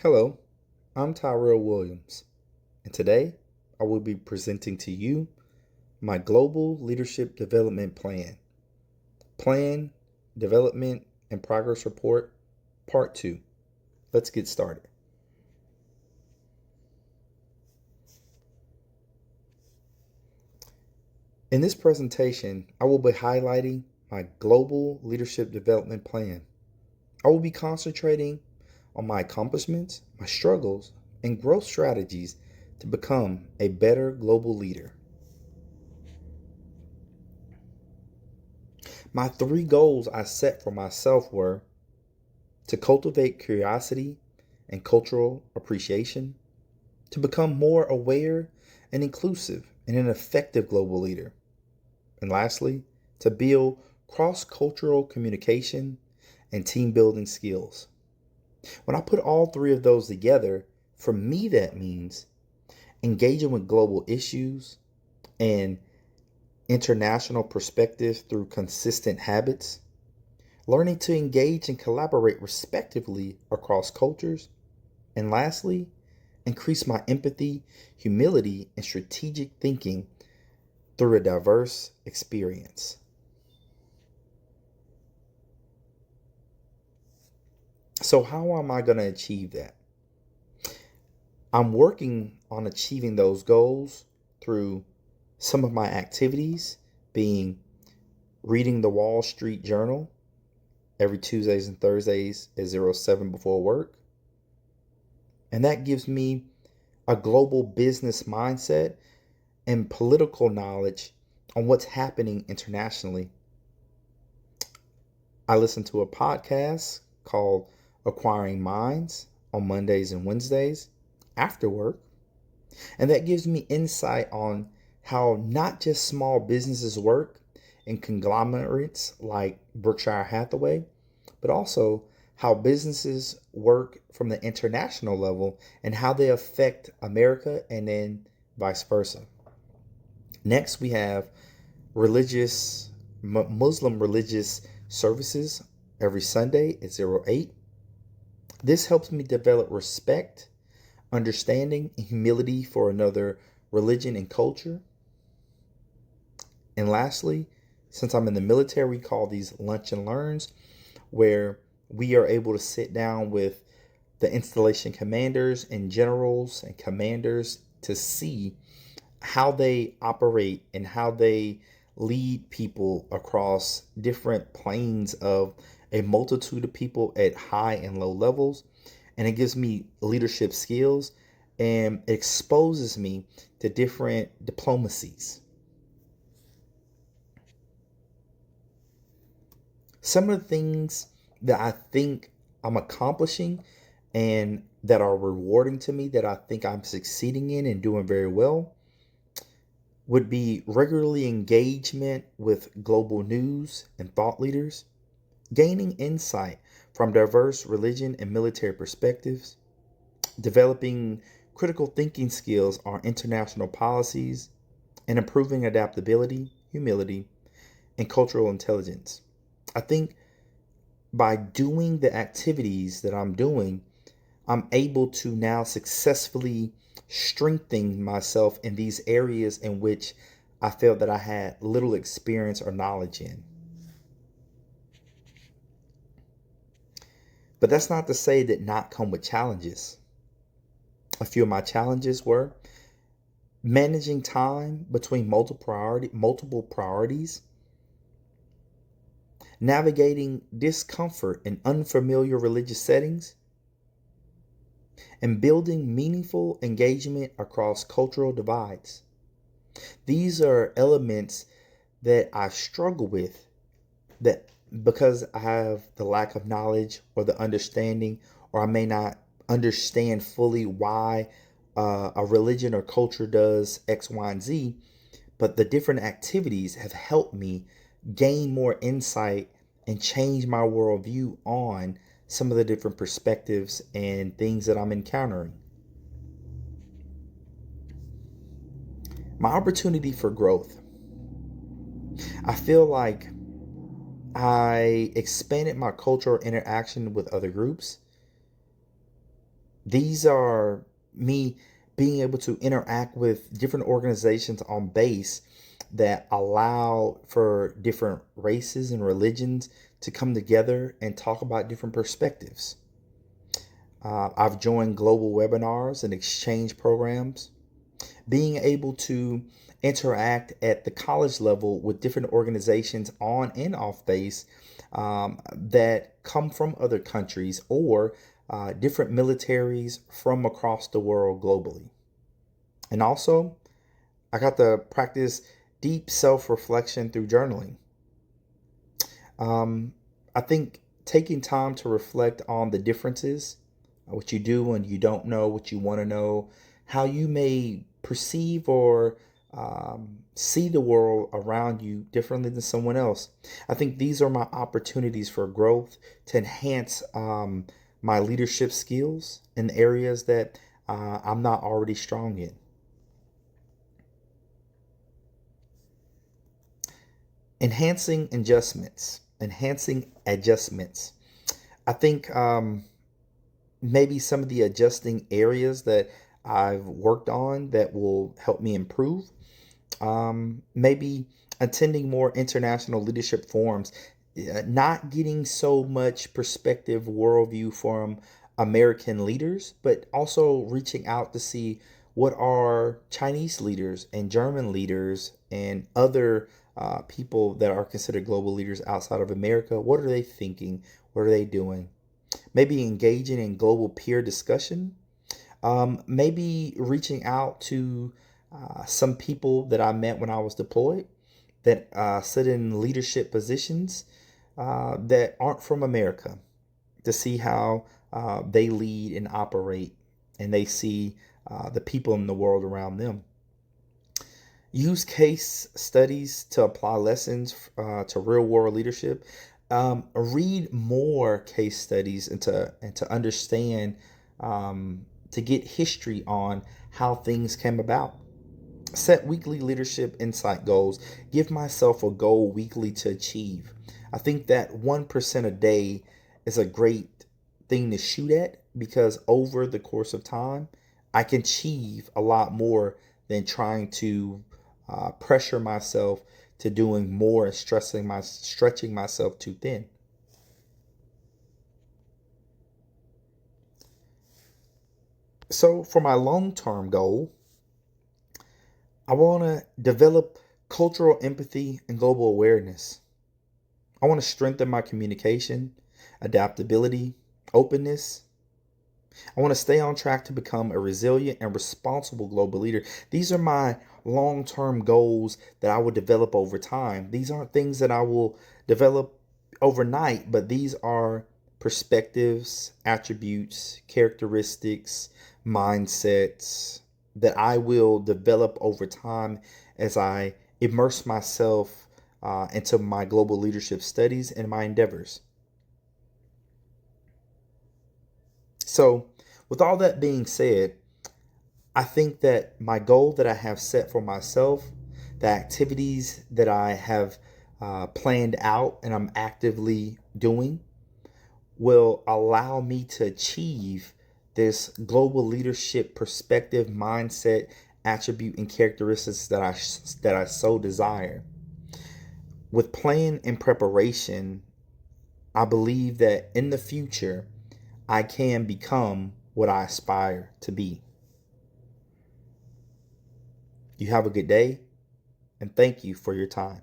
Hello, I'm Tyrell Williams, and today I will be presenting to you my Global Leadership Development Plan, Development, and Progress Report, Part 2. Let's get started. In this presentation, I will be highlighting my Global Leadership Development Plan. I will be concentrating on my accomplishments, my struggles, and growth strategies to become a better global leader. My 3 goals I set for myself were to cultivate curiosity and cultural appreciation, to become more aware and inclusive and an effective global leader, and lastly, to build cross-cultural communication and team building skills. When I put all 3 of those together, for me that means engaging with global issues and international perspectives through consistent habits, learning to engage and collaborate respectively across cultures, and lastly, increase my empathy, humility, and strategic thinking through a diverse experience. So, how am I going to achieve that? I'm working on achieving those goals through some of my activities, being reading the Wall Street Journal every Tuesdays and Thursdays at 07 before work. And that gives me a global business mindset and political knowledge on what's happening internationally. I listen to a podcast called Acquiring Minds on Mondays and Wednesdays after work. And that gives me insight on how not just small businesses work in conglomerates like Berkshire Hathaway, but also how businesses work from the international level and how they affect America and then vice versa. Next, we have Muslim religious services every Sunday at 08. This helps me develop respect, understanding, and humility for another religion and culture. And lastly, since I'm in the military, we call these lunch and learns, where we are able to sit down with the installation commanders and generals and commanders to see how they operate and how they lead people across different planes of a multitude of people at high and low levels. And it gives me leadership skills and exposes me to different diplomacies. Some of the things that I think I'm accomplishing and that are rewarding to me, that I think I'm succeeding in and doing very well, would be regularly engagement with global news and thought leaders, gaining insight from diverse religion and military perspectives, developing critical thinking skills on international policies, and improving adaptability, humility, and cultural intelligence. I think by doing the activities that I'm doing, I'm able to now successfully strengthen myself in these areas in which I felt that I had little experience or knowledge in. But that's not to say that not come with challenges. A few of my challenges were managing time between multiple priorities, navigating discomfort in unfamiliar religious settings, and building meaningful engagement across cultural divides. These are elements that I struggle with, that because I have the lack of knowledge or the understanding, or I may not understand fully why a religion or culture does X, Y, and Z, but the different activities have helped me gain more insight and change my worldview on some of the different perspectives and things that I'm encountering. My opportunity for growth. I feel like I expanded my cultural interaction with other groups. These are me being able to interact with different organizations on base that allow for different races and religions to come together and talk about different perspectives. I've joined global webinars and exchange programs, being able to interact at the college level with different organizations on and off base that come from other countries or different militaries from across the world globally. And also, I got to practice deep self reflection through journaling. Um, I think taking time to reflect on the differences, what you do and you don't know, what you want to know, how you may perceive or see the world around you differently than someone else. I think these are my opportunities for growth to enhance my leadership skills in areas that I'm not already strong in. Enhancing adjustments. I think maybe some of the adjusting areas that I've worked on that will help me improve. Maybe attending more international leadership forums, not getting so much perspective, worldview from American leaders, but also reaching out to see what are Chinese leaders and German leaders and other people that are considered global leaders outside of America. What are they thinking? What are they doing? Maybe engaging in global peer discussion, maybe reaching out to some people that I met when I was deployed that sit in leadership positions that aren't from America to see how they lead and operate and they see the people in the world around them. Use case studies to apply lessons to real world leadership. Read more case studies and to understand, to get history on how things came about. Set weekly leadership insight goals. Give myself a goal weekly to achieve. I think that 1% a day is a great thing to shoot at because over the course of time, I can achieve a lot more than trying to pressure myself to doing more and stretching myself too thin. So for my long-term goal, I want to develop cultural empathy and global awareness. I want to strengthen my communication, adaptability, openness. I want to stay on track to become a resilient and responsible global leader. These are my long term goals that I will develop over time. These aren't things that I will develop overnight, but these are perspectives, attributes, characteristics, mindsets that I will develop over time as I immerse myself into my global leadership studies and my endeavors. So, with all that being said, I think that my goal that I have set for myself, the activities that I have planned out and I'm actively doing, will allow me to achieve this global leadership perspective, mindset, attribute, and characteristics that I so desire. With plan and preparation, I believe that in the future, I can become what I aspire to be. You have a good day, and thank you for your time.